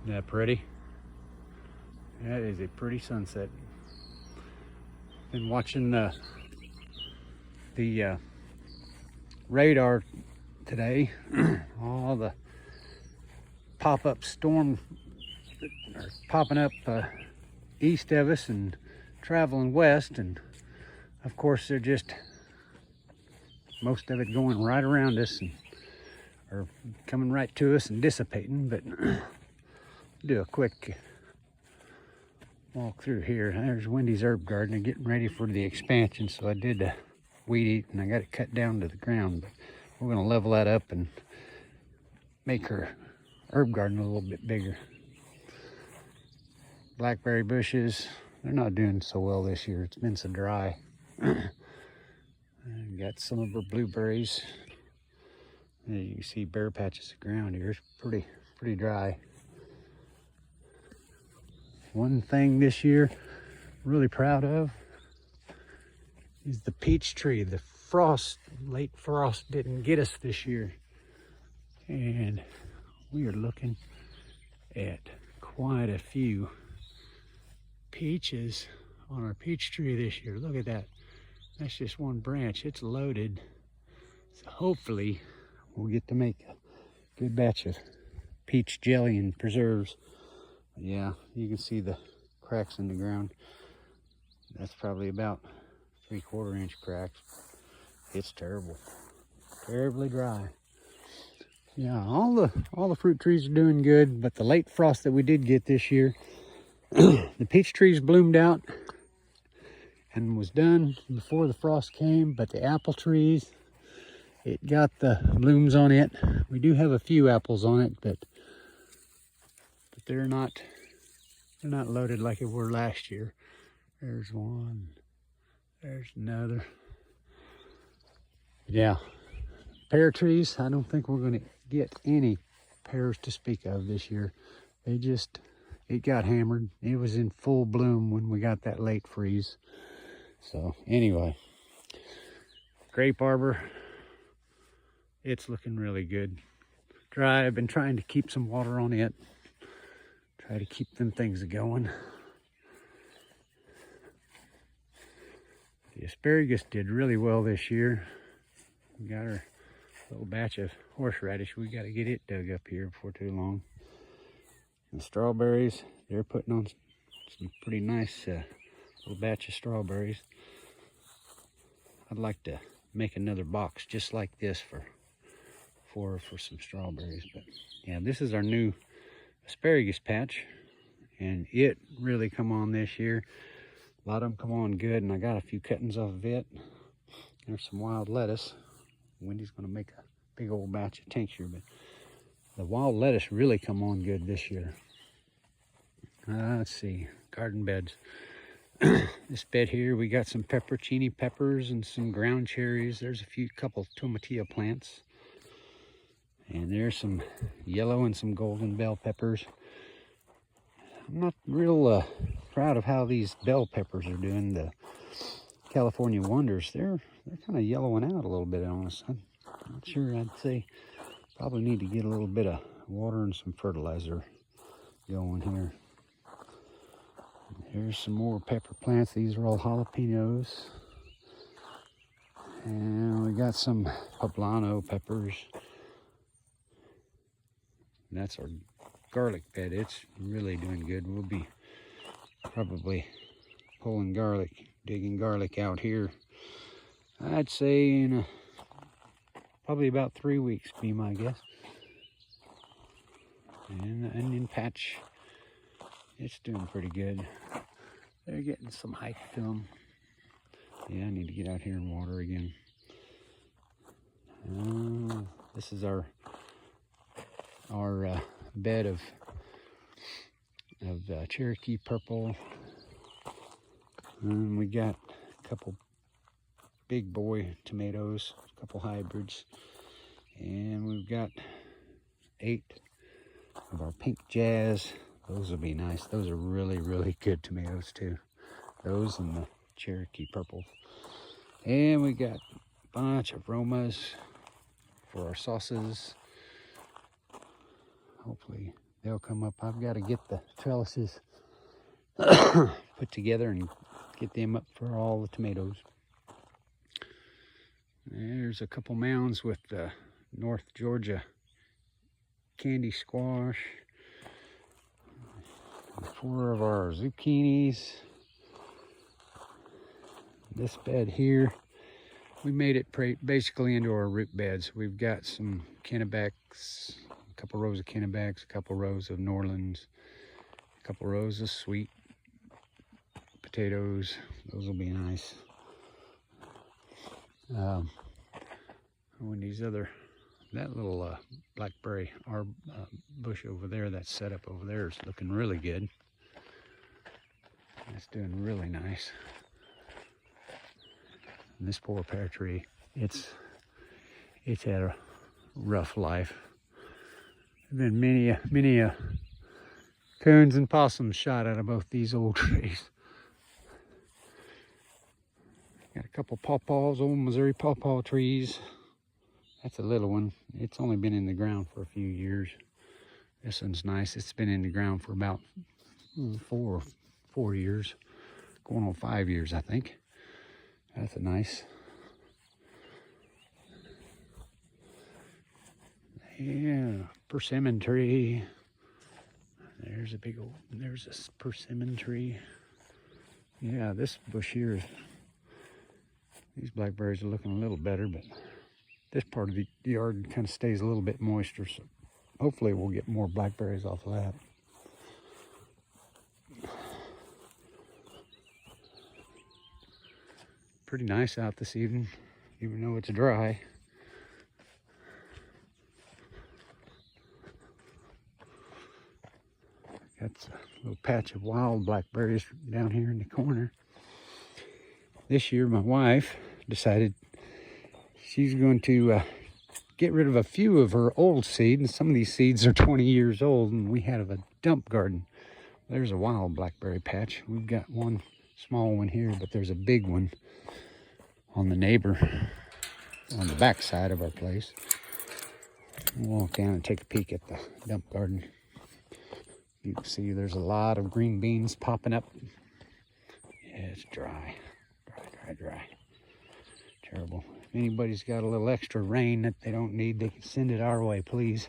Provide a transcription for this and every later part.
Isn't that pretty? That is a pretty sunset. Been watching the radar today. All the pop-up storm are popping up east of us and traveling west, and of course they're just most of it going right around us and or coming right to us and dissipating. But do a quick walk through here. There's Wendy's herb garden getting ready for the expansion, so I did a weed eat and I got it cut down to the ground, but we're going to level that up and make her herb garden a little bit bigger. Blackberry bushes, they're not doing so well this year. It's been so dry. Got some of her blueberries. You can see bare patches of ground here. It's pretty dry. One thing this year I'm really proud of is the peach tree. The late frost didn't get us this year, and we are looking at quite a few peaches on our peach tree this year. Look at that. That's just one branch. It's loaded. So hopefully we'll get to make a good batch of peach jelly and preserves. But yeah, you can see the cracks in the ground. That's probably about 3/4 inch cracks. It's terrible. Terribly dry. Yeah, all the fruit trees are doing good, but the late frost that we did get this year, the peach trees bloomed out and was done before the frost came, but the apple trees, it got the blooms on it. We do have a few apples on it, but they're not loaded like it were last year. There's one, there's another. Yeah, pear trees, I don't think we're gonna get any pears to speak of this year. It got hammered. It was in full bloom when we got that late freeze. So anyway, grape arbor, it's looking really good. Dry. I've been trying to keep some water on it. Try to keep them things going. The asparagus did really well this year. We got our little batch of horseradish. We got to get it dug up here before too long. The strawberries, they're putting on some pretty nice little batch of strawberries. I'd like to make another box just like this for some strawberries. But yeah, this is our new asparagus patch, and it really come on this year. A lot of them come on good, and I got a few cuttings off of it. There's some wild lettuce. Wendy's going to make a big old batch of tincture, but the wild lettuce really come on good this year. Let's see, garden beds. This bed here, we got some pepperoncini peppers and some ground cherries. There's couple tomatillo plants. And there's some yellow and some golden bell peppers. I'm not real proud of how these bell peppers are doing. The California Wonders, they're kind of yellowing out a little bit on us. I'm not sure. I'd say probably need to get a little bit of water and some fertilizer going here. Here's some more pepper plants. These are all jalapenos. And we got some poblano peppers. That's our garlic bed. It's really doing good. We'll be probably pulling garlic, digging garlic out here. I'd say in probably about 3 weeks, be my guess. And the onion patch, it's doing pretty good. They're getting some height to them. Yeah, I need to get out here and water again. This is our bed of Cherokee purple. And we got a couple big boy tomatoes, a couple hybrids, and we've got 8 of our pink jazz. Those will be nice. Those are really good tomatoes too. Those and the Cherokee purple. And we got a bunch of Romas for our sauces. Hopefully they'll come up. I've got to get the trellises put together and get them up for all the tomatoes. There's a couple mounds with the North Georgia candy squash. 4 of our zucchinis. This bed here, we made it basically into our root beds. We've got some Kennebecks, a couple rows of Kennebecks, a couple rows of Norlands, a couple rows of sweet potatoes. Those will be nice. When these other, that little blackberry bush over there, that setup over there is looking really good. It's doing really nice. And this poor pear tree, it's had a rough life. There've been many coons and possums shot out of both these old trees. Got a couple pawpaws, old Missouri pawpaw trees. That's a little one. It's only been in the ground for a few years. This one's nice. It's been in the ground for about 4 years, going on 5 years, I think. That's a nice. Yeah, persimmon tree. There's a big old, there's a persimmon tree. Yeah, this bush here is, these blackberries are looking a little better, but this part of the yard kind of stays a little bit moister, so hopefully we'll get more blackberries off of that. Pretty nice out this evening, even though it's dry. Got a little patch of wild blackberries down here in the corner. This year, my wife decided she's going to get rid of a few of her old seed, and some of these seeds are 20 years old, and we had a dump garden. There's a wild blackberry patch. We've got one small one here, but there's a big one on the neighbor, on the back side of our place. We'll walk down and take a peek at the dump garden. You can see there's a lot of green beans popping up. Yeah, it's dry. Dry. Terrible. If anybody's got a little extra rain that they don't need, they can send it our way, please.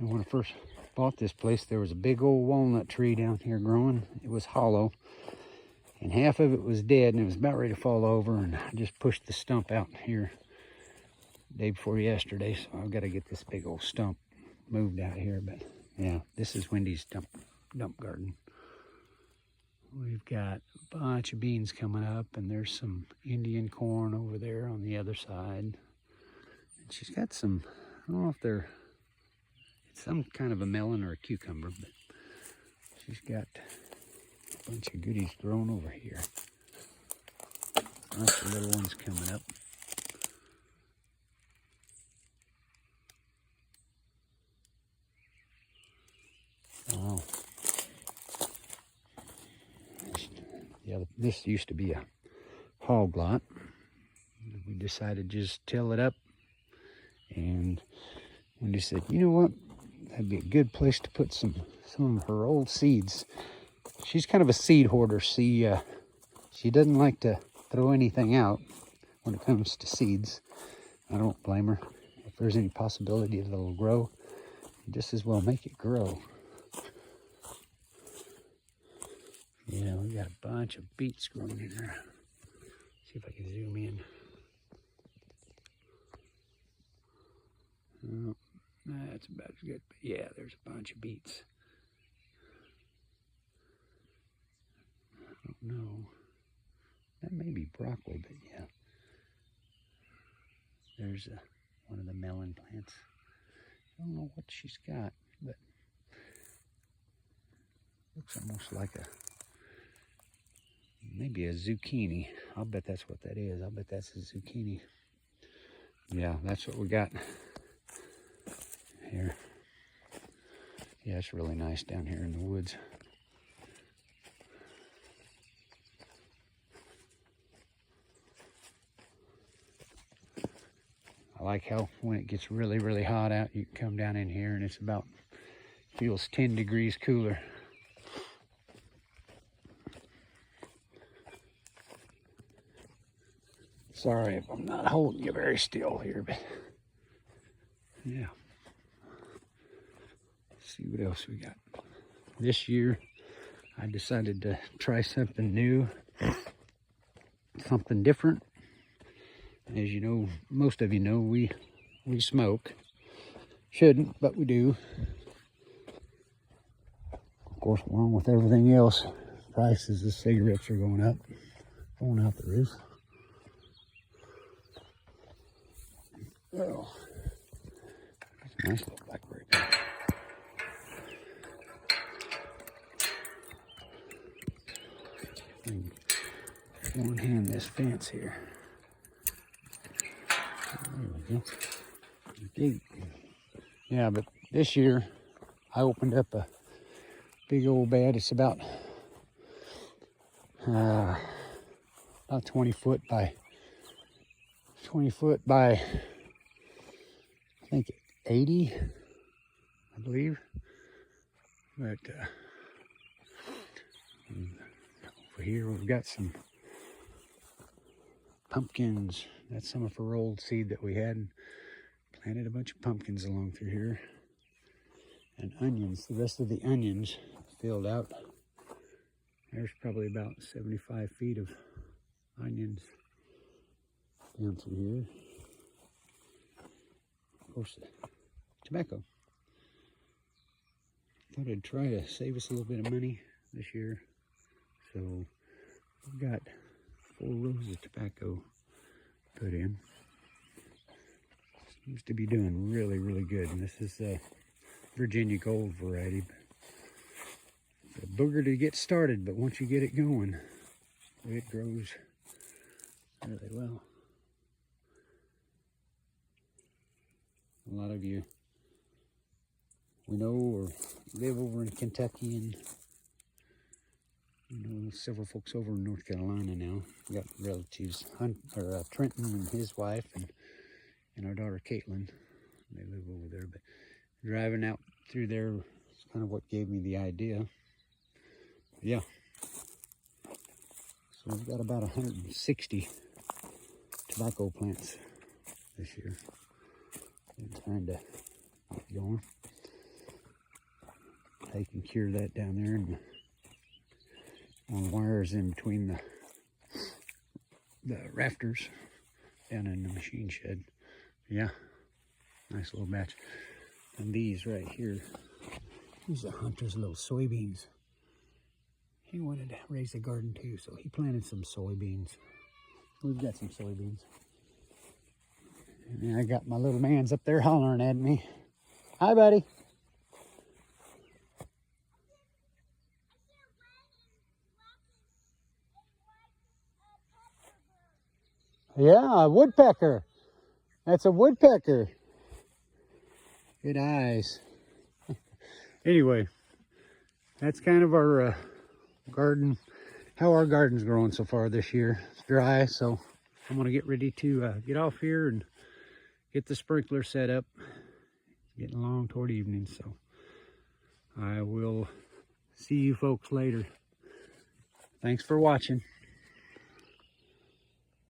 And when I first bought this place, there was a big old walnut tree down here growing. It was hollow, and half of it was dead, and it was about ready to fall over, and I just pushed the stump out here the day before yesterday, so I've got to get this big old stump moved out of here. But yeah, this is Wendy's dump garden. We've got a bunch of beans coming up, and there's some Indian corn over there on the other side. And she's got some, I don't know if they're, it's some kind of a melon or a cucumber, but she's got a bunch of goodies growing over here. A bunch of little ones coming up. Oh. This used to be a hog lot. We decided to just till it up, and Wendy said, you know what, that'd be a good place to put some of her old seeds. She's kind of a seed hoarder. She doesn't like to throw anything out when it comes to seeds. I don't blame her. If there's any possibility that it'll grow, just as well make it grow. Yeah, we got a bunch of beets growing in there. See if I can zoom in. Oh, that's about as good. But yeah, there's a bunch of beets. I don't know. That may be broccoli, but yeah. There's one of the melon plants. I don't know what she's got, but looks almost like maybe a zucchini. I'll bet that's what that is. I'll bet that's a zucchini. Yeah, that's what we got here. Yeah, it's really nice down here in the woods. I I like how when it gets really, really hot out, you can come down in here and it's about, feels 10 degrees cooler. Sorry if I'm not holding you very still here, but yeah. Let's see what else we got. This year, I decided to try something new, something different. As you know, most of you know, we smoke. Shouldn't, but we do. Of course, along with everything else, prices of cigarettes are going up, going out the roof. Oh, that's a nice little blackberry. One hand this fence here. There we go. Gate. Yeah, but this year I opened up a big old bed. It's about 20 foot by 20 foot by I think 80, I believe. But over here we've got some pumpkins. That's some of our old seed that we had. Planted a bunch of pumpkins along through here. And onions. The rest of the onions filled out. There's probably about 75 feet of onions down through here. Of course, tobacco. Thought I'd try to save us a little bit of money this year. So we've got 4 rows of tobacco put in. Seems to be doing really, really good. And this is a Virginia Gold variety. It's a booger to get started, but once you get it going, it grows really well. A lot of you we know or live over in Kentucky, and you know several folks over in North Carolina now. We got relatives, Trenton and his wife, and our daughter Caitlin. They live over there, but driving out through there is kind of what gave me the idea. Yeah. So we've got about 160 tobacco plants this year. I'm trying to get going. I can cure that down there, and on wires in between the rafters down in the machine shed. Yeah, nice little batch. And these right here, these are Hunter's little soybeans. He wanted to raise a garden too, so he planted some soybeans. We've got some soybeans. And I got my little man's up there hollering at me. Hi, buddy. Yeah, a woodpecker. That's a woodpecker. Good eyes. Anyway, that's kind of our garden, how our garden's growing so far this year. It's dry, so I'm gonna get ready to get off here and get the sprinkler set up. Getting along toward evening, so I will see you folks later. Thanks for watching.